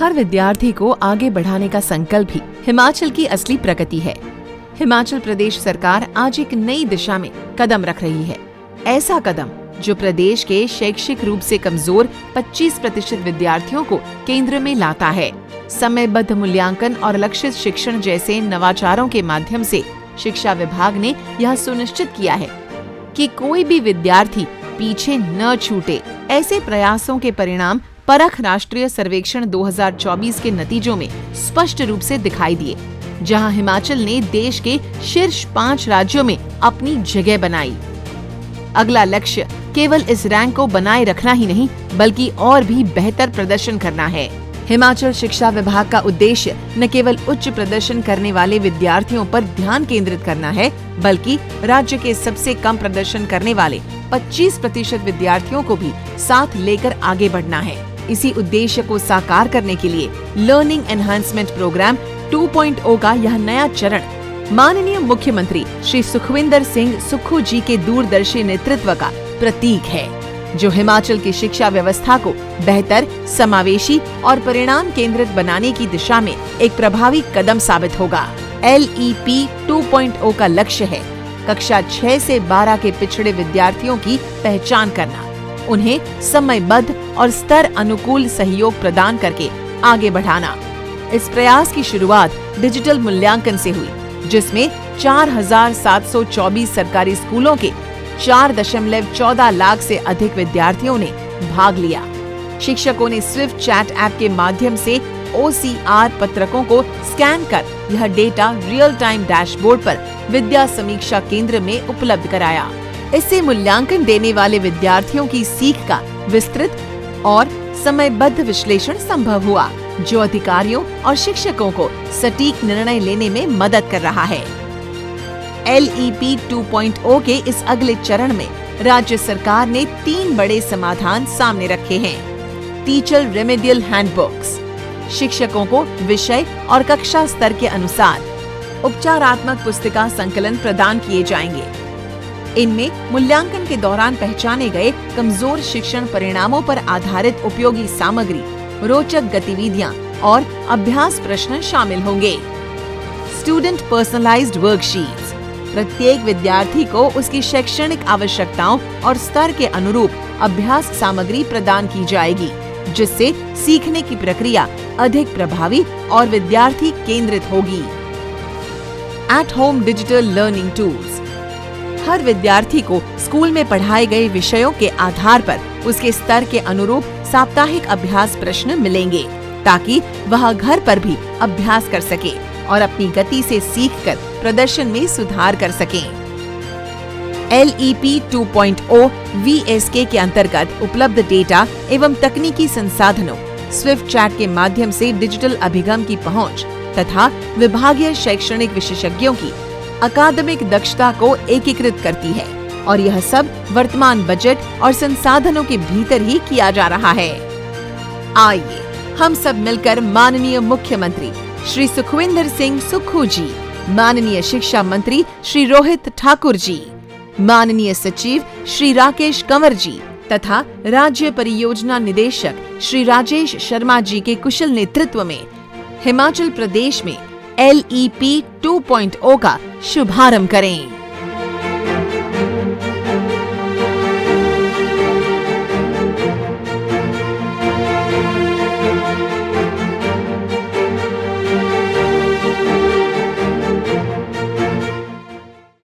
हर विद्यार्थी को आगे बढ़ाने का संकल्प ही हिमाचल की असली प्रगति है। हिमाचल प्रदेश सरकार आज एक नई दिशा में कदम रख रही है। ऐसा कदम जो प्रदेश के शैक्षिक रूप से कमजोर 25% विद्यार्थियों को केंद्र में लाता है। समयबद्ध मूल्यांकन और लक्षित शिक्षण जैसे नवाचारों के माध्यम से शिक्षा विभाग ने यह सुनिश्चित किया है कि कोई भी विद्यार्थी पीछे न छूटे। ऐसे प्रयासों के परिणाम परख राष्ट्रीय सर्वेक्षण 2024 के नतीजों में स्पष्ट रूप से दिखाई दिए, जहां हिमाचल ने देश के शीर्ष 5 राज्यों में अपनी जगह बनाई। अगला लक्ष्य केवल इस रैंक को बनाए रखना ही नहीं, बल्कि और भी बेहतर प्रदर्शन करना है। हिमाचल शिक्षा विभाग का उद्देश्य न केवल उच्च प्रदर्शन करने वाले विद्यार्थियों पर ध्यान केंद्रित करना है, बल्कि राज्य के सबसे कम प्रदर्शन करने वाले 25% विद्यार्थियों को भी साथ लेकर आगे बढ़ना है। इसी उद्देश्य को साकार करने के लिए लर्निंग एनहांसमेंट प्रोग्राम 2.0 का यह नया चरण माननीय मुख्यमंत्री श्री सुखविंदर सिंह सुक्खू जी के दूरदर्शी नेतृत्व का प्रतीक है, जो हिमाचल की शिक्षा व्यवस्था को बेहतर, समावेशी और परिणाम केंद्रित बनाने की दिशा में एक प्रभावी कदम साबित होगा। LEP 2.0 का लक्ष्य है कक्षा 6 से 12 के पिछड़े विद्यार्थियों की पहचान करना, उन्हें समयबद्ध और स्तर अनुकूल सहयोग प्रदान करके आगे बढ़ाना। इस प्रयास की शुरुआत डिजिटल मूल्यांकन से हुई, जिसमें 4,724 सरकारी स्कूलों के 4.14 लाख से अधिक विद्यार्थियों ने भाग लिया। शिक्षकों ने स्विफ्ट चैट ऐप के माध्यम से OCR पत्रकों को स्कैन कर यह डेटा रियल टाइम डैशबोर्ड पर विद्या समीक्षा केंद्र में उपलब्ध कराया। इससे मूल्यांकन देने वाले विद्यार्थियों की सीख का विस्तृत और समयबद्ध विश्लेषण संभव हुआ, जो अधिकारियों और शिक्षकों को सटीक निर्णय लेने में मदद कर रहा है। LEP 2.0 के इस अगले चरण में राज्य सरकार ने 3 बड़े समाधान सामने रखे हैं। टीचर रेमेडियल हैंडबुक्स, शिक्षकों को विषय और कक्षा स्तर के अनुसार उपचारात्मक पुस्तिका संकलन प्रदान किए जाएंगे। इनमें मूल्यांकन के दौरान पहचाने गए कमजोर शिक्षण परिणामों पर आधारित उपयोगी सामग्री, रोचक गतिविधियां और अभ्यास प्रश्न शामिल होंगे। स्टूडेंट पर्सनलाइज्ड वर्कशीट्स, प्रत्येक विद्यार्थी को उसकी शैक्षणिक आवश्यकताओं और स्तर के अनुरूप अभ्यास सामग्री प्रदान की जाएगी, जिससे सीखने की प्रक्रिया अधिक प्रभावी और विद्यार्थी केंद्रित होगी। At home digital learning tools, हर विद्यार्थी को स्कूल में पढ़ाए गए विषयों के आधार पर उसके स्तर के अनुरूप साप्ताहिक अभ्यास प्रश्न मिलेंगे, ताकि वह घर पर भी अभ्यास कर सके और अपनी गति से सीखकर प्रदर्शन में सुधार कर सकें। LEP 2.0 VSK के अंतर्गत उपलब्ध डेटा एवं तकनीकी संसाधनों, स्विफ्ट चैट के माध्यम से डिजिटल अभिगम की पहुंच तथा विभागीय शैक्षणिक विशेषज्ञों की अकादमिक दक्षता को एकीकृत करती है, और यह सब वर्तमान बजट और संसाधनों के भीतर ही किया जा रहा है। आइए हम सब मिलकर माननीय मुख्यमंत्री श्री सुखविंदर सिंह सुक्खू जी, माननीय शिक्षा मंत्री श्री रोहित ठाकुर जी, माननीय सचिव श्री राकेश कंवर जी तथा राज्य परियोजना निदेशक श्री राजेश शर्मा जी के कुशल नेतृत्व में हिमाचल प्रदेश में LEP 2.0 का शुभारंभ करें।